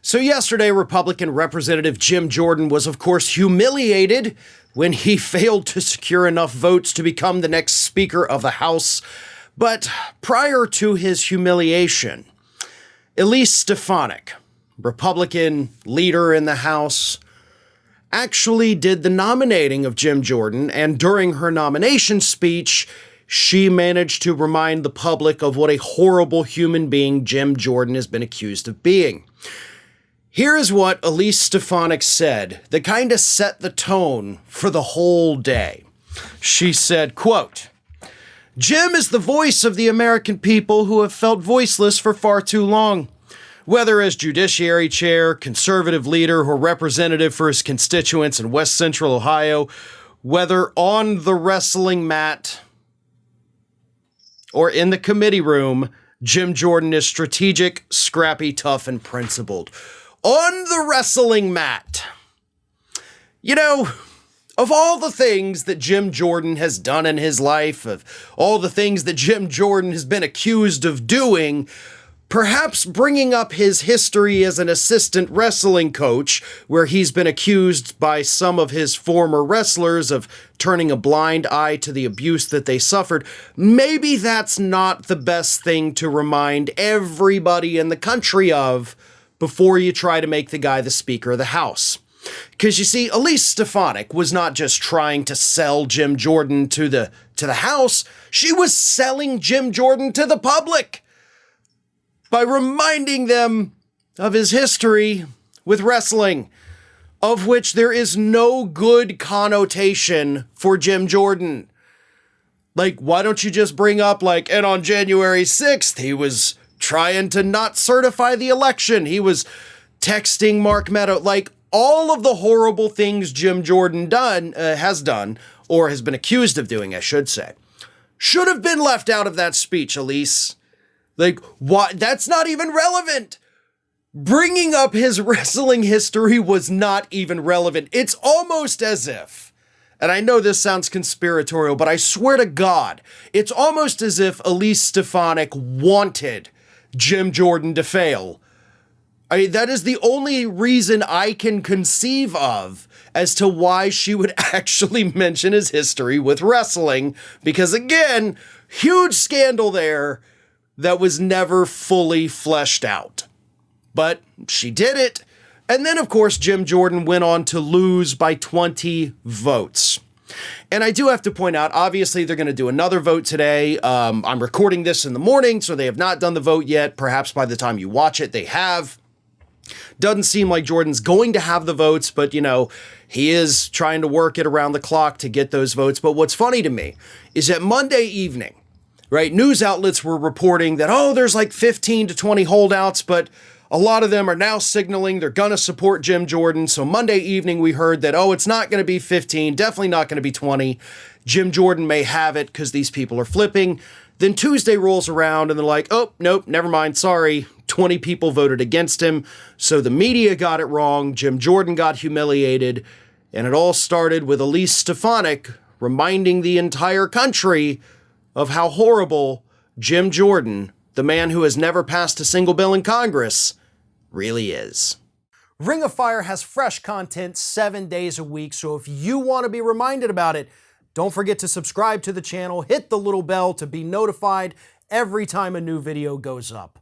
So yesterday, Republican Representative Jim Jordan was, of course, humiliated when he failed to secure enough votes to become the next Speaker of the House. But prior to his humiliation, Elise Stefanik, Republican leader in the House, actually did the nominating of Jim Jordan, and during her nomination speech, she managed to remind the public of what a horrible human being Jim Jordan has been accused of being. Here is what Elise Stefanik said that kind of set the tone for the whole day. She said, quote, "Jim is the voice of the American people who have felt voiceless for far too long. Whether as Judiciary Chair, conservative leader, or representative for his constituents in West Central Ohio, whether on the wrestling mat or in the committee room, Jim Jordan is strategic, scrappy, tough, and principled." On the wrestling mat. You know, of all the things that Jim Jordan has done in his life, of all the things that Jim Jordan has been accused of doing, perhaps bringing up his history as an assistant wrestling coach, where he's been accused by some of his former wrestlers of turning a blind eye to the abuse that they suffered, maybe that's not the best thing to remind everybody in the country of before you try to make the guy the Speaker of the House. Because you see, Elise Stefanik was not just trying to sell Jim Jordan to the House, she was selling Jim Jordan to the public by reminding them of his history with wrestling, of which there is no good connotation for Jim Jordan. Like, why don't you just bring up, like, and on January 6th, he was trying to not certify the election. He was texting Mark Meadows. Like, all of the horrible things Jim Jordan has done, or has been accused of doing, I should say, should have been left out of that speech, Elise. Like, what? That's not even relevant. Bringing up his wrestling history was not even relevant. It's almost as if, and I know this sounds conspiratorial, but I swear to God, it's almost as if Elise Stefanik wanted Jim Jordan to fail. I mean, that is the only reason I can conceive of as to why she would actually mention his history with wrestling, because again, huge scandal there that was never fully fleshed out. But she did it. And then, of course, Jim Jordan went on to lose by 20 votes. And I do have to point out, obviously, they're going to do another vote today. I'm recording this in the morning, so they have not done the vote yet. Perhaps by the time you watch it, they have. Doesn't seem like Jordan's going to have the votes, but, you know, he is trying to work it around the clock to get those votes. But what's funny to me is that Monday evening, right, news outlets were reporting that, oh, there's like 15 to 20 holdouts, but a lot of them are now signaling they're going to support Jim Jordan. So Monday evening, we heard that, oh, it's not going to be 15, definitely not going to be 20. Jim Jordan may have it because these people are flipping. Then Tuesday rolls around and they're like, oh, nope, never mind, sorry. 20 people voted against him. So the media got it wrong. Jim Jordan got humiliated. And it all started with Elise Stefanik reminding the entire country of how horrible Jim Jordan, the man who has never passed a single bill in Congress, really is. Ring of Fire has fresh content 7 days a week, so if you want to be reminded about it, don't forget to subscribe to the channel, hit the little bell to be notified every time a new video goes up.